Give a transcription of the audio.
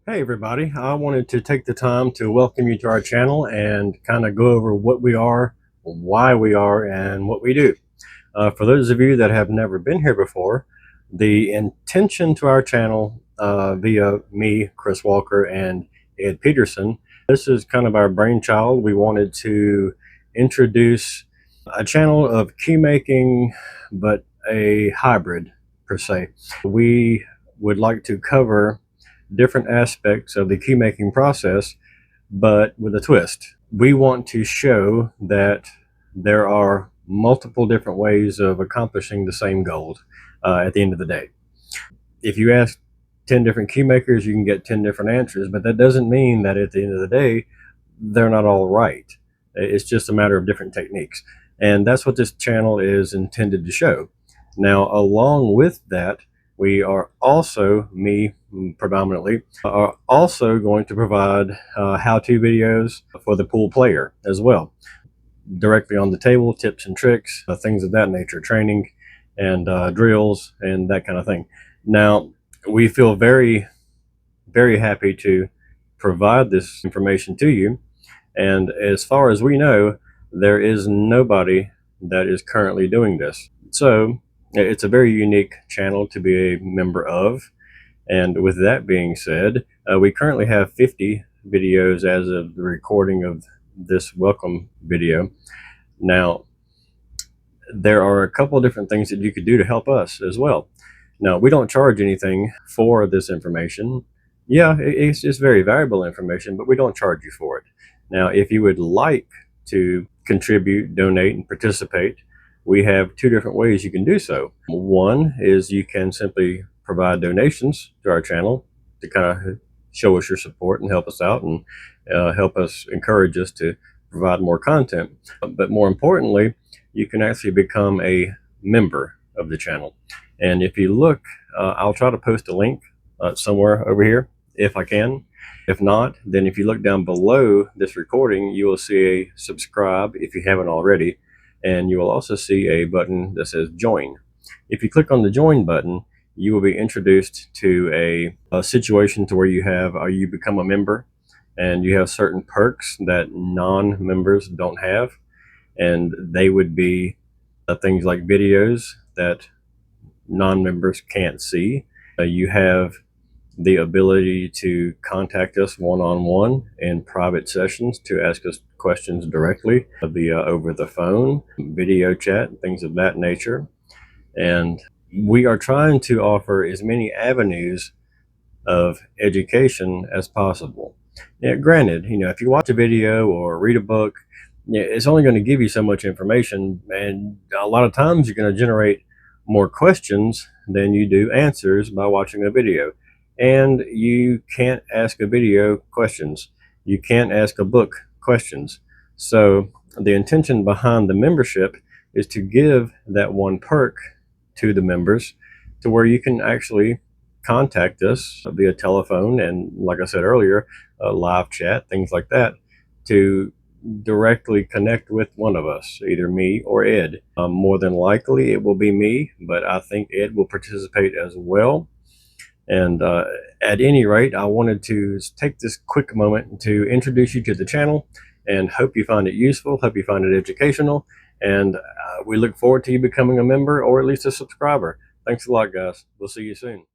Hey everybody, I wanted to take the time to welcome you to our channel and kind of go over what we are, why we are, and what we do. For those of you that have never been here before, the intention to our channel via me, Chris Walker, and Ed Petersen, this is kind of our brainchild. We wanted to introduce a channel of key making, but a hybrid per se. We would like to cover different aspects of the key making process, but with a twist. We want to show that there are multiple different ways of accomplishing the same goal at the end of the day. If you ask 10 different key makers, you can get 10 different answers, but that doesn't mean that at the end of the day, they're not all right. It's just a matter of different techniques. And that's what this channel is intended to show. Now, along with that, we are also, me predominantly, are also going to provide how-to videos for the pool player as well. Directly on the table, tips and tricks, things of that nature, training and drills and that kind of thing. Now, we feel very, very happy to provide this information to you. And as far as we know, there is nobody that is currently doing this. So it's a very unique channel to be a member of. And with that being said, we currently have 50 videos as of the recording of this welcome video. Now, there are a couple of different things that you could do to help us as well. Now, we don't charge anything for this information. Yeah, it's just very valuable information, but we don't charge you for it. Now, if you would like to contribute, donate, and participate, we have two different ways you can do so. One is you can simply provide donations to our channel to kind of show us your support and help us out and help us, encourage us to provide more content. But more importantly, you can actually become a member of the channel. And if you look, I'll try to post a link somewhere over here if I can. If not, then if you look down below this recording, you will see a subscribe if you haven't already. And you will also see a button that says join. If you click on the join button, you will be introduced to a situation to where you become a member, and you have certain perks that non-members don't have. And they would be things like videos that non-members can't see. You have the ability to contact us one-on-one in private sessions to ask us questions directly via over the phone, video chat, things of that nature. And we are trying to offer as many avenues of education as possible. Now, granted, if you watch a video or read a book, it's only going to give you so much information, and a lot of times you're going to generate more questions than you do answers by watching a video. And you can't ask a video questions. You can't ask a book questions. So the intention behind the membership is to give that one perk to the members to where you can actually contact us via telephone and, like I said earlier, live chat, things like that, to directly connect with one of us, either me or Ed. More than likely it will be me, but I think Ed will participate as well. And at any rate, I wanted to take this quick moment to introduce you to the channel and hope you find it useful, hope you find it educational, and we look forward to you becoming a member or at least a subscriber. Thanks a lot, guys. We'll see you soon.